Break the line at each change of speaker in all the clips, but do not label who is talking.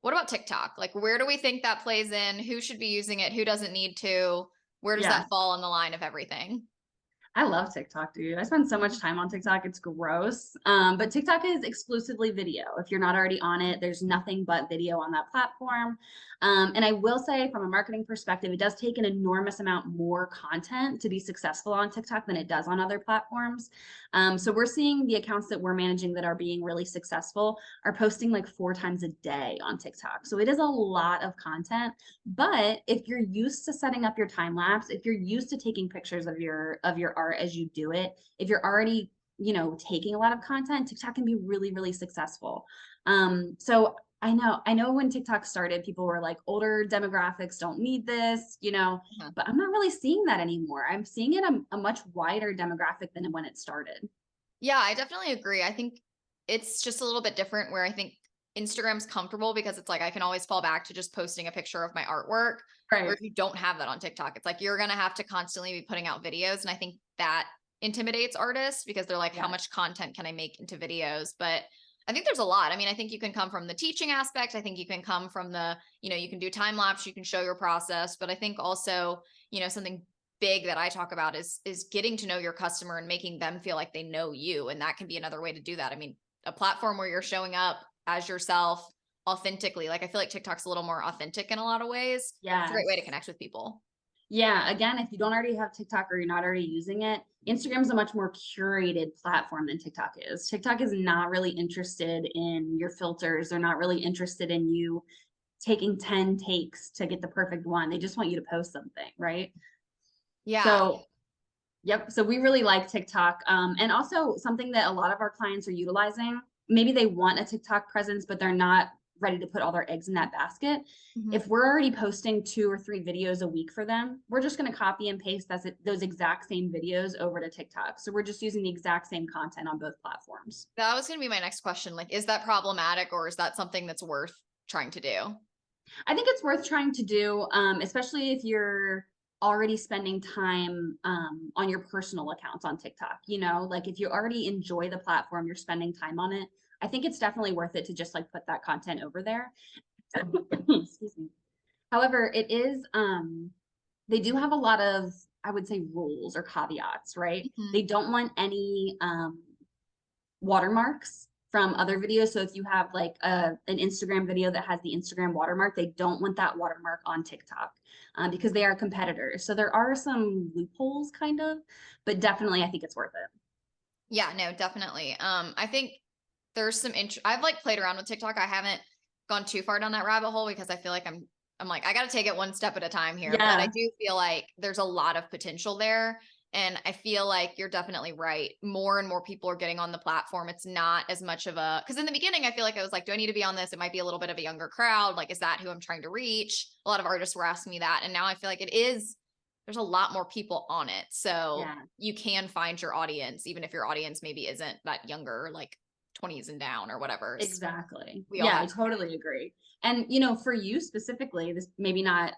What about TikTok? Like, where do we think that plays in? Who should be using it? Who doesn't need to? Where does
Yeah.
that fall on the line of everything?
I love TikTok, dude. I spend so much time on TikTok. It's gross. But TikTok is exclusively video. If you're not already on it, there's nothing but video on that platform. And I will say, from a marketing perspective, it does take an enormous amount more content to be successful on TikTok than it does on other platforms. So we're seeing the accounts that we're managing that are being really successful are posting like 4 times a day on TikTok. So it is a lot of content. But if you're used to setting up your time lapse, if you're used to taking pictures of your art as you do it, if you're already, taking a lot of content, TikTok can be really, really successful. So I know when TikTok started, people were like, older demographics don't need this,
Uh-huh.
but I'm not really seeing that anymore. I'm seeing it a much wider demographic than when it started.
Yeah, I definitely agree. I think it's just a little bit different where I think Instagram's comfortable because it's like I can always fall back to just posting a picture of my artwork. Where
Right.
if you don't have that on TikTok, it's like you're going to have to constantly be putting out videos. And I think that intimidates artists because they're like, how
Yeah.
much content can I make into videos? But I think there's a lot. I mean, I think you can come from the teaching aspect. I think you can come from you can do time lapse, you can show your process. But I think also, something big that I talk about is getting to know your customer and making them feel like they know you. And that can be another way to do that. I mean, a platform where you're showing up as yourself authentically. Like I feel like TikTok's a little more authentic in a lot of ways. It's a great way to
Yes.
connect with people.
Yeah, again, if you don't already have TikTok or you're not already using it, Instagram is a much more curated platform than TikTok is. TikTok is not really interested in your filters. They're not really interested in you taking 10 takes to get the perfect one. They just want you to post something, right?
Yeah.
So, yep. So we really like TikTok. And also something that a lot of our clients are utilizing, maybe they want a TikTok presence, but they're not ready to put all their eggs in that basket.
Mhm.
If we're already posting 2 or 3 videos a week for them, we're just going to copy and paste those exact same videos over to TikTok. So we're just using the exact same content on both platforms.
That was going to be my next question. Like, is that problematic or is that something that's worth trying to do?
I think it's worth trying to do, especially if you're already spending time on your personal accounts on TikTok. Like if you already enjoy the platform, you're spending time on it. I think it's definitely worth it to just like put that content over there. Excuse me. However, they do have a lot of, I would say, rules or caveats, right?
Mhm.
They don't want any watermarks from other videos. So if you have like an Instagram video that has the Instagram watermark, they don't want that watermark on TikTok because they are competitors. So there are some loopholes, kind of, but definitely I think it's worth it.
Yeah, no, definitely. I think there's I've like played around with TikTok. I haven't gone too far down that rabbit hole because I feel like I'm like I got to take it one step at a time here, but I
Yeah,
do feel like there's a lot of potential there. And I feel like you're definitely right. More and more people are getting on the platform. It's not as much of a, because in the beginning, I feel like I was like, do I need to be on this? It might be a little bit of a younger crowd. Like, is that who I'm trying to reach? A lot of artists were asking me that. And now I feel like there's a lot more people on it. So
yeah,
you can find your audience, even if your audience maybe isn't that younger, like 20s and down or whatever.
exactly.
We all
Yeah, I
have.
totally agree. And for you specifically, this maybe not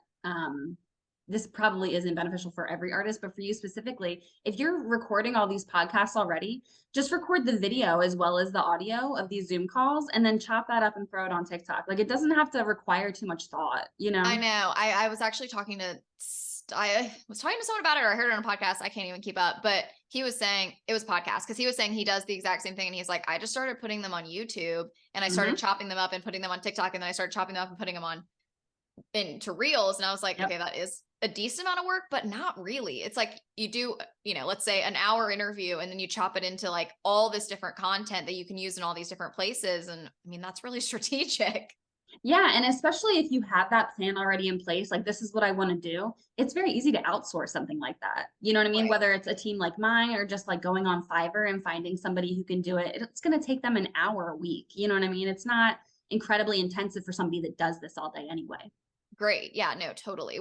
this probably isn't beneficial for every artist, but for you specifically, if you're recording all these podcasts already, just record the video as well as the audio of these Zoom calls and then chop that up and throw it on TikTok. Like it doesn't have to require too much thought.
I know. I was actually I was talking to someone about it, or I heard it on a podcast. I can't even keep up, but he was saying it was podcast because he was saying he does the exact same thing, and he's like, I just started putting them on YouTube, and I started
Hmm.
chopping them up and putting them on TikTok, and then I started chopping them up and putting them on into reels, and I was like,
Yep.
okay, that is a decent amount of work, but not really. It's like you do, let's say an hour interview, and then you chop it into like all this different content that you can use in all these different places, and I mean that's really strategic.
Yeah, and especially if you have that plan already in place, like this is what I want to do, it's very easy to outsource something like that. You know what I mean?
Right.
Whether it's a team like mine or just like going on Fiverr and finding somebody who can do it, it's going to take them an hour a week. You know what I mean? It's not incredibly intensive for somebody that does this all day anyway.
Great. Yeah, no, totally.